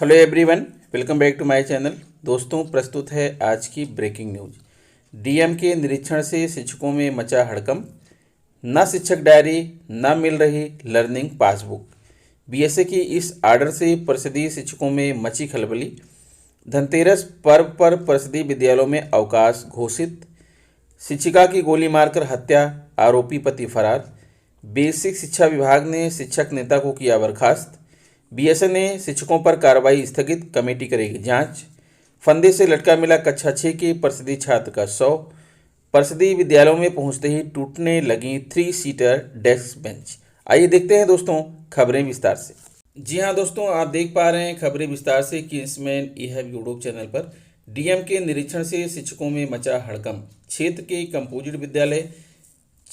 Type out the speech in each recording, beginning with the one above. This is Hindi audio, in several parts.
Hello everyone, welcome back to my channel. दोस्तों, प्रस्तुत है आज की ब्रेकिंग न्यूज। डीएम के निरीक्षण से शिक्षकों में मचा हड़कंप। न शिक्षक डायरी, न मिल रही लर्निंग पासबुक। बीएसए की इस आर्डर से परिषदीय शिक्षकों में मची खलबली। धनतेरस पर्व पर परिषदीय विद्यालयों में अवकाश घोषित। शिक्षिका की गोली मारकर हत्या, आरोपी पति फरार। बेसिक शिक्षा विभाग ने शिक्षक नेता को किया बर्खास्त। बीएसए ने शिक्षकों पर कार्रवाई स्थगित, कमेटी करेगी जांच। फंदे से लटका मिला कक्षा 6 के परिषदीय छात्र का शव। परिषदीय विद्यालयों में पहुंचते ही टूटने लगी 3 सीटर डेस्क बेंच। आइए देखते हैं दोस्तों खबरें विस्तार से। जी हाँ दोस्तों, आप देख पा रहे हैं खबरें विस्तार से कि इसमें यह यूट्यूब चैनल पर डीएम के निरीक्षण से शिक्षकों में मचा हड़कंप। क्षेत्र के कंपोजिट विद्यालय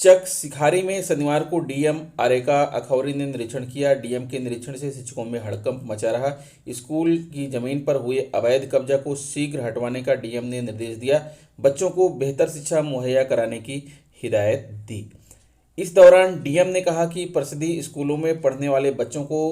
चक सिखारी में शनिवार को डीएम आरेका अखौरी ने निरीक्षण किया। डीएम के निरीक्षण से शिक्षकों में हड़कंप मचा रहा। स्कूल की जमीन पर हुए अवैध कब्जा को शीघ्र हटवाने का डीएम ने निर्देश दिया। बच्चों को बेहतर शिक्षा मुहैया कराने की हिदायत दी। इस दौरान डीएम ने कहा कि परिषदीय स्कूलों में पढ़ने वाले बच्चों को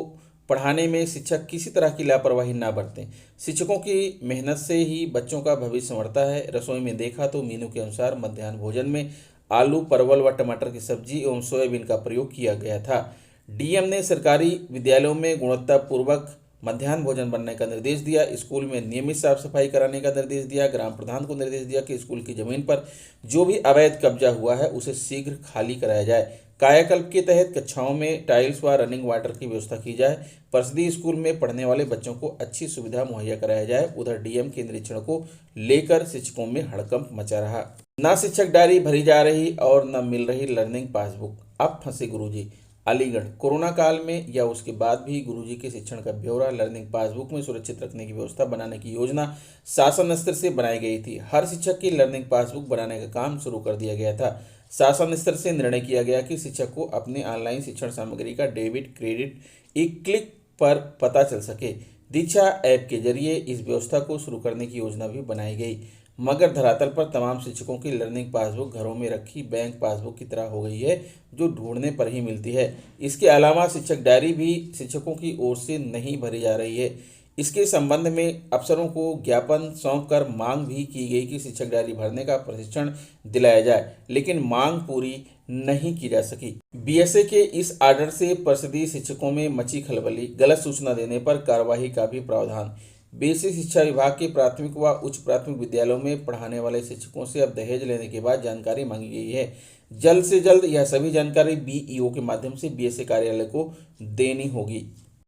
पढ़ाने में शिक्षक किसी तरह की लापरवाही ना बरतें। शिक्षकों की मेहनत से ही बच्चों का भविष्य संवरता है। रसोई में देखा तो मेनू के अनुसार मध्याह्न भोजन में आलू, परवल व टमाटर की सब्जी एवं सोयाबीन का प्रयोग किया गया था। डीएम ने सरकारी विद्यालयों में गुणवत्तापूर्वक मध्याह्न भोजन बनने का निर्देश दिया। स्कूल में नियमित साफ सफाई कराने का निर्देश दिया। ग्राम प्रधान को निर्देश दिया कि स्कूल की जमीन पर जो भी अवैध कब्जा हुआ है उसे शीघ्र खाली कराया जाए। कायाकल्प के तहत कक्षाओं में टाइल्स व रनिंग वाटर की व्यवस्था की जाए। परिषदीय स्कूल में पढ़ने वाले बच्चों को अच्छी सुविधा मुहैया कराया जाए। उधर डीएम के निरीक्षण को लेकर शिक्षकों में हड़कंप मचा रहा। न शिक्षक डायरी भरी जा रही और न मिल रही लर्निंग पासबुक। अब फंसे गुरुजी। अलीगढ़ कोरोना काल में या उसके बाद भी गुरुजी के शिक्षण का ब्यौरा लर्निंग पासबुक में सुरक्षित रखने की व्यवस्था बनाने की योजना शासन स्तर से बनाई गई थी। हर शिक्षक की लर्निंग पासबुक बनाने का काम शुरू कर दिया गया था। शासन स्तर से निर्णय किया गया कि शिक्षक को अपने ऑनलाइन शिक्षण सामग्री का डेबिट क्रेडिट एक क्लिक पर पता चल सके। दीक्षा ऐप के जरिए इस व्यवस्था को शुरू करने की योजना भी बनाई गई, मगर धरातल पर तमाम शिक्षकों की लर्निंग पासबुक घरों में रखी बैंक पासबुक की तरह हो गई है, जो ढूंढने पर ही मिलती है। इसके अलावा शिक्षक डायरी भी शिक्षकों की ओर से नहीं भरी जा रही है। इसके संबंध में अफसरों को ज्ञापन सौंपकर मांग भी की गई कि शिक्षक डायरी भरने का प्रशिक्षण दिलाया जाए, लेकिन मांग पूरी नहीं की जा सकी। बीएसए के इस आर्डर से परिषदीय शिक्षकों में मची खलबली। गलत सूचना देने पर कार्रवाई का भी प्रावधान। बेसिक शिक्षा विभाग के प्राथमिक व उच्च प्राथमिक विद्यालयों में पढ़ाने वाले शिक्षकों से अब दहेज लेने के बाद जानकारी मांगी गई है। जल्द से जल्द यह सभी जानकारी बीईओ के माध्यम से बीएसए कार्यालय को देनी होगी।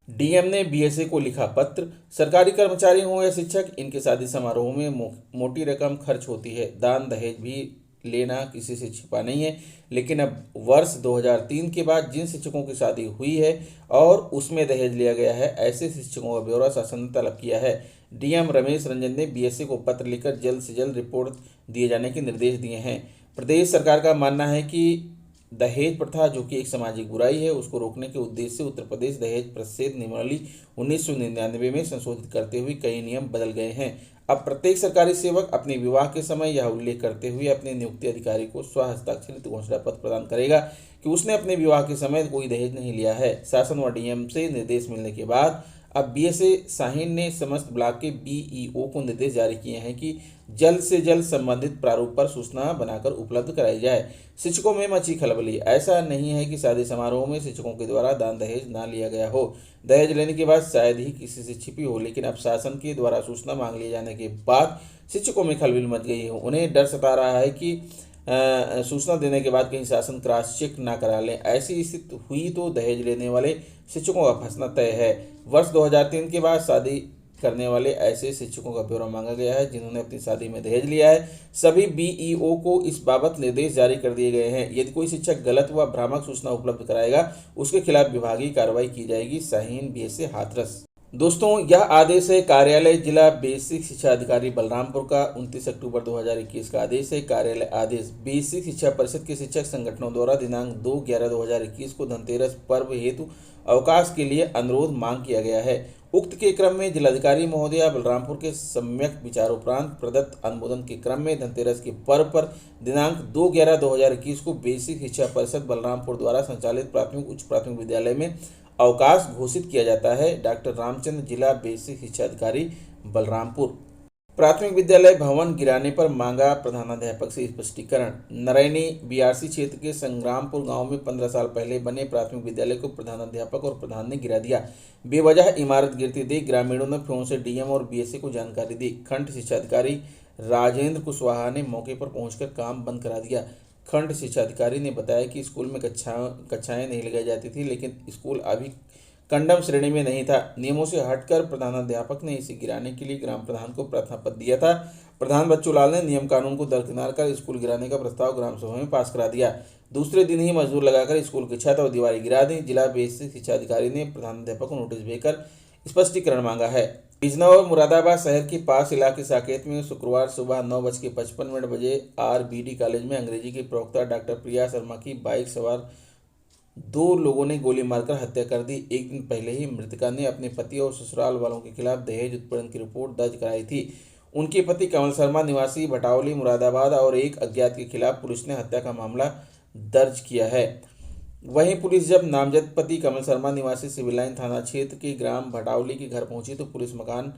डीएम ने बीएसए को लिखा पत्र। सरकारी कर्मचारी हों या शिक्षक, इनके शादी समारोह में मोटी रकम खर्च होती है। दान दहेज भी लेना किसी से छिपा नहीं है, लेकिन अब वर्ष 2003 के बाद जिन शिक्षकों की शादी हुई है और उसमें दहेज लिया गया है, ऐसे शिक्षकों का ब्यौरा शासन ने तलब किया है। डीएम रमेश रंजन ने बीएसए को पत्र लिखकर जल्द से जल्द रिपोर्ट दिए जाने के निर्देश दिए हैं। प्रदेश सरकार का मानना है कि दहेज प्रथा, जो कि एक सामाजिक बुराई है, उसको रोकने के उद्देश्य से उत्तर प्रदेश दहेज प्रतिषेध नियमावली 1999 में संशोधित करते हुए कई नियम बदल गए हैं। अब प्रत्येक सरकारी सेवक अपने विवाह के समय यह उल्लेख करते हुए अपने नियुक्ति अधिकारी को स्वहस्ताक्षरित घोषणा पत्र प्रदान करेगा कि उसने अपने विवाह के समय कोई दहेज नहीं लिया है। शासन व डीएम से निर्देश मिलने के बाद अब बीएसए शाहीन ने समस्त ब्लॉक के बीईओ को निर्देश जारी किए हैं कि जल्द से जल्द संबंधित प्रारूप पर सूचना बनाकर उपलब्ध कराई जाए। शिक्षकों में मची खलबली। ऐसा नहीं है कि शादी समारोह में शिक्षकों के द्वारा दान दहेज ना लिया गया हो। दहेज लेने के बाद शायद ही किसी से छिपी हो, लेकिन अब शासन के द्वारा सूचना मांग लिए जाने के बाद शिक्षकों में खलबली मच गई हो। उन्हें डर सता रहा है कि सूचना देने के बाद कहीं शासन क्रॉस चेक ना करा लें। ऐसी स्थिति हुई तो दहेज लेने वाले शिक्षकों का फंसना तय है। वर्ष 2003 के बाद शादी करने वाले ऐसे शिक्षकों का ब्यौरा मांगा गया है जिन्होंने अपनी शादी में दहेज लिया है। सभी बीईओ को इस बाबत निर्देश जारी कर दिए गए हैं। यदि कोई शिक्षक गलत व भ्रामक सूचना उपलब्ध कराएगा, उसके खिलाफ विभागीय कार्रवाई की जाएगी। शाहीन बीएसए हाथरस। दोस्तों, यह आदेश है कार्यालय जिला बेसिक शिक्षा अधिकारी बलरामपुर का 29 अक्टूबर 2021 का आदेश है। कार्यालय आदेश। बेसिक शिक्षा परिषद के शिक्षक संगठनों द्वारा दिनांक 2/11/2021 को धनतेरस पर्व हेतु अवकाश के लिए अनुरोध मांग किया गया है। उक्त के क्रम में जिलाधिकारी महोदया बलरामपुर के सम्यक विचारोपरांत प्रदत्त अनुमोदन के क्रम में धनतेरस के पर्व पर दिनांक 2/11/2021 को बेसिक शिक्षा परिषद बलरामपुर द्वारा संचालित प्राथमिक उच्च प्राथमिक विद्यालय में अवकाश घोषित किया जाता है। डॉक्टर रामचंद्र, जिला बेसिक शिक्षा अधिकारी, बलरामपुर। प्राथमिक विद्यालय भवन गिराने पर मांगा प्रधानाध्यापक से स्पष्टीकरण। नारायणी बीआरसी क्षेत्र के संग्रामपुर गांव में 15 साल पहले बने प्राथमिक विद्यालय को प्रधानाध्यापक और प्रधान ने गिरा दिया। बेवजह इमारत गिरती देख ग्रामीणों ने फोन से डीएम और बीएसए को जानकारी दी। खंड शिक्षा अधिकारी राजेंद्र कुशवाहा ने मौके पर पहुंचकर काम बंद करा दिया। खंड शिक्षा अधिकारी ने बताया कि स्कूल में कक्षाएं नहीं लगाई जाती थी, लेकिन स्कूल अभी कंडम श्रेणी में नहीं था। नियमों से हटकर प्रधानाध्यापक ने इसे गिराने के लिए ग्राम प्रधान को प्रार्थना पत्र दिया था। प्रधान बच्चू लाल ने नियम कानून को दरकिनार कर स्कूल गिराने का प्रस्ताव ग्राम सभा में पास करा दिया। दूसरे दिन ही मजदूर लगाकर स्कूल की छत और दीवारें गिरा दी। जिला बेसिक शिक्षा अधिकारी ने प्रधानाध्यापक को नोटिस भेजकर स्पष्टीकरण मांगा है। बिजनौर मुरादाबाद शहर के पास इलाके साकेत में शुक्रवार सुबह 9:55 बजे आरबीडी कॉलेज में अंग्रेजी की प्रवक्ता डॉक्टर प्रिया शर्मा की बाइक सवार 2 लोगों ने गोली मारकर हत्या कर दी। एक दिन पहले ही मृतका ने अपने पति और ससुराल वालों के खिलाफ दहेज उत्पीड़न की रिपोर्ट दर्ज कराई थी। उनके पति कमल शर्मा निवासी भटावली मुरादाबाद और एक अज्ञात के खिलाफ पुलिस ने हत्या का मामला दर्ज किया है। वहीं पुलिस जब नामजद पति कमल शर्मा निवासी सिविल लाइन थाना क्षेत्र के ग्राम भटावली के घर पहुंची तो पुलिस मकान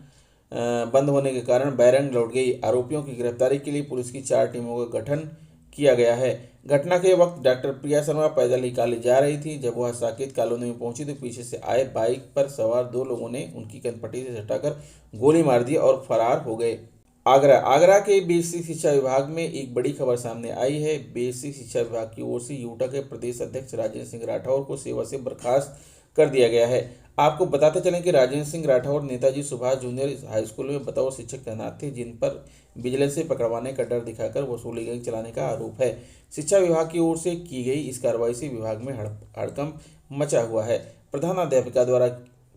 बंद होने के कारण बैरंग लौट गई। आरोपियों की गिरफ्तारी के लिए पुलिस की 4 टीमों का गठन किया गया है। घटना के वक्त डॉक्टर प्रिया शर्मा पैदल ही कॉलेज जा रही थी। जब वह साकेत कॉलोनी में पहुंची तो पीछे से आए बाइक पर सवार 2 लोगों ने उनकी कनपट्टी से सटाकर गोली मार दी और फरार हो गए। आगरा के बेसिक शिक्षा विभाग में एक बड़ी खबर सामने आई है। बेसिक शिक्षा विभाग की ओर से यूटा के प्रदेश अध्यक्ष राजेंद्र सिंह राठौर को सेवा से बर्खास्त कर दिया गया है। आपको बताते चलें कि Rajendra Singh Rathore Netaji Subhash junior high school में बतौर शिक्षक तैनात थे, जिन पर विजिलेंस से पकड़वाने का डर दिखाकर वसूली गैंग चलाने का आरोप है। शिक्षा विभाग की ओर से की गई इस कार्रवाई से विभाग में हड़कंप मचा हुआ है। प्रधानाध्यापिका द्वारा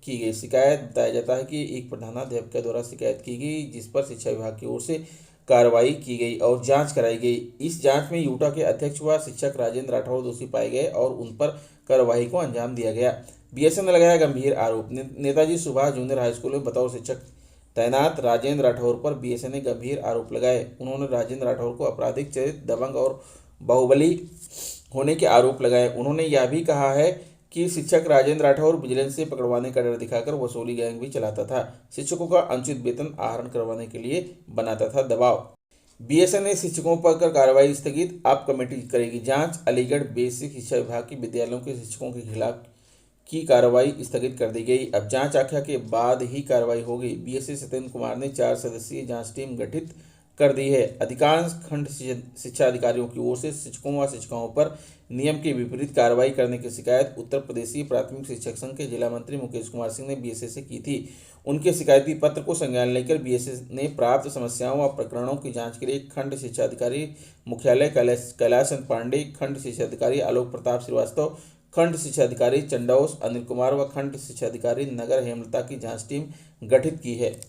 की गई शिकायत, बताया जाता है कि एक प्रधानाध्यापिका द्वारा शिकायत की गई, जिस पर शिक्षा विभाग की ओर से कार्रवाई की गई और जांच कराई गई। इस जांच में यूटा के अध्यक्ष व शिक्षक राजेंद्र राठौर दोषी पाए गए और उन पर कार्रवाई को अंजाम दिया गया। बीएसए ने लगाया गंभीर आरोप। Netaji Subhash junior high school में बतौर शिक्षक तैनात राजेंद्र राठौर पर बीएसए ने गंभीर आरोप लगाए। उन्होंने राजेंद्र राठौर को आपराधिक चरित्र, दबंग और बाहुबली होने के आरोप लगाए। उन्होंने यह भी कहा है कि शिक्षक राजेंद्र राठौर विजिलेंस से पकड़वाने का डर दिखाकर वसूली गैंग भी चलाता था। शिक्षकों का अनुचित वेतन आहरण करवाने के लिए बनाता था दबाव। बीएसए ने शिक्षकों पर कार्रवाई स्थगित, अब कमेटी करेगी जांच। अलीगढ़ बेसिक शिक्षा विभाग के विद्यालयों के शिक्षकों के खिलाफ की कार्रवाई स्थगित कर दी गई। अब जांच आख्या के बाद ही कार्रवाई होगी। बीएसए सत्येंद्र कुमार ने 4 सदस्यीय जांच टीम गठित कर दी है। अधिकांश खंड शिक्षा अधिकारियों की ओर से शिक्षकों व शिक्षिकाओं पर नियम के विपरीत कार्रवाई करने की शिकायत उत्तर प्रदेशीय प्राथमिक शिक्षक संघ के जिला मंत्री मुकेश कुमार सिंह ने बीएसए से की थी। उनके शिकायती पत्र को संज्ञान लेकर बीएसए ने प्राप्त समस्याओं व प्रकरणों की जांच के लिए खंड शिक्षा अधिकारी मुख्यालय कैलाश चंद्र पांडे, खंड शिक्षा अधिकारी आलोक प्रताप श्रीवास्तव, खंड शिक्षा अधिकारी चंडौस अनिल कुमार व खंड शिक्षा अधिकारी नगर हेमलता की जांच टीम गठित की है।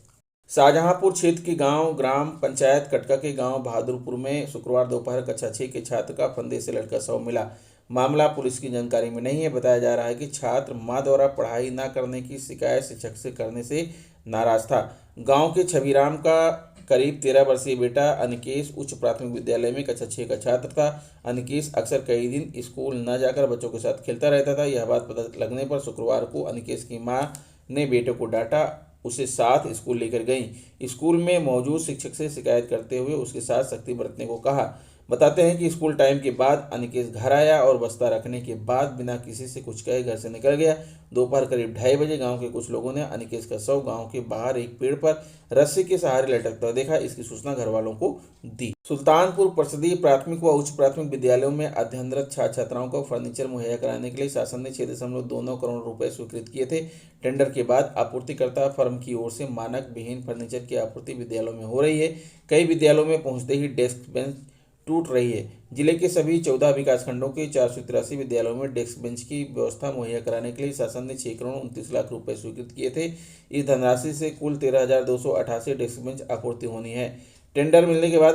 शाहजहांपुर क्षेत्र के गांव ग्राम पंचायत कटका के गांव बहादुरपुर में शुक्रवार दोपहर कक्षा 6 के छात्र का फंदे से लटका शव मिला। मामला पुलिस की जानकारी में नहीं है। बताया जा रहा है कि छात्र मां द्वारा पढ़ाई न करने की शिकायत शिक्षक से करने से नाराज था। गांव के छबीराम का करीब 13 वर्षीय बेटा अनिकेश उच्च प्राथमिक विद्यालय में कक्षा 6 का छात्र था। अनिकेश अक्सर कई दिन स्कूल न जाकर बच्चों के साथ खेलता रहता था। यह बात पता लगने पर शुक्रवार को अनिकेश की मां ने बेटे को डांटा, उसे साथ स्कूल लेकर गई। स्कूल में मौजूद शिक्षक से शिकायत करते हुए उसके साथ सख्ती बरतने को कहा। बताते हैं कि स्कूल टाइम के बाद अनिकेश घर आया और बस्ता रखने के बाद बिना किसी से कुछ कहे घर से निकल गया। दोपहर करीब 2:30 बजे गांव के कुछ लोगों ने अनिकेश का शव गांव के बाहर एक पेड़ पर रस्सी के सहारे लटकता देखा। इसकी सूचना घर वालों को दी। सुल्तानपुर परिषदीय प्राथमिक व उच्च प्राथमिक विद्यालयों में अध्ययनरत छात्र छात्राओं को फर्नीचर मुहैया कराने के लिए शासन ने 6.29 करोड़ रुपए स्वीकृत किए थे। टेंडर के बाद आपूर्तिकर्ता फर्म की ओर से मानक विहीन फर्नीचर की आपूर्ति विद्यालयों में हो रही है। कई विद्यालयों में पहुंचते ही डेस्क बेंच टूट रही है। जिले के सभी 14 विकासखंडों के 483 विद्यालयों में डेस्क बेंच की व्यवस्था मुहैया कराने के लिए शासन ने 6 करोड़ 29 लाख रुपए स्वीकृत किए थे। इस धनराशि से कुल 13,288 डेस्क बेंच आपूर्ति होनी है। टेंडर मिलने के बाद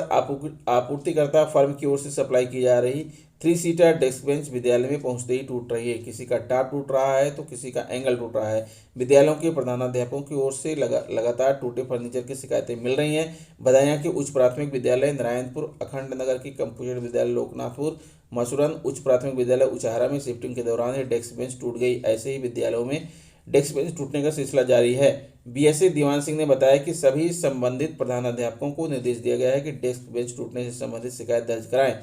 आपूर्तिकर्ता फर्म की ओर से सप्लाई की जा रही 3 सीटर डेस्क बेंच विद्यालय में पहुंचते ही टूट रही है। किसी का टार टूट रहा है तो किसी का एंगल टूट रहा है। विद्यालयों के प्रधानाध्यापकों की ओर से लगातार टूटे फर्नीचर की शिकायतें मिल रही हैं। बदायूं के उच्च प्राथमिक विद्यालय नारायणपुर, अखंड नगर की कंप्यूटर विद्यालय लोकनाथपुर, मसूरन उच्च प्राथमिक विद्यालय उचाहरा में शिफ्टिंग के दौरान ही डेस्क बेंच टूट गई। ऐसे ही विद्यालयों में डेस्क बेंच टूटने का सिलसिला जारी है। बीएससी दीवान सिंह ने बताया कि सभी संबंधित प्रधानाध्यापकों को निर्देश दिया गया है कि डेस्क बेंच टूटने से संबंधित शिकायत दर्ज कराएं।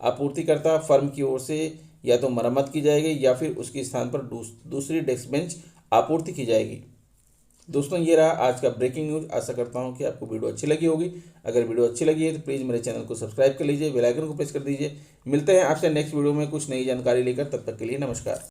आपूर्तिकर्ता फर्म की ओर से या तो मरम्मत की जाएगी या फिर उसके स्थान पर दूसरी डेस्क बेंच आपूर्ति की जाएगी। दोस्तों, ये रहा आज का ब्रेकिंग न्यूज़। आशा करता हूँ कि आपको वीडियो अच्छी लगी होगी। अगर वीडियो अच्छी लगी है तो प्लीज़ मेरे चैनल को सब्सक्राइब कर लीजिए, बेल आइकन को प्रेस कर दीजिए। मिलते हैं आपसे नेक्स्ट वीडियो में कुछ नई जानकारी लेकर। तब तक के लिए नमस्कार।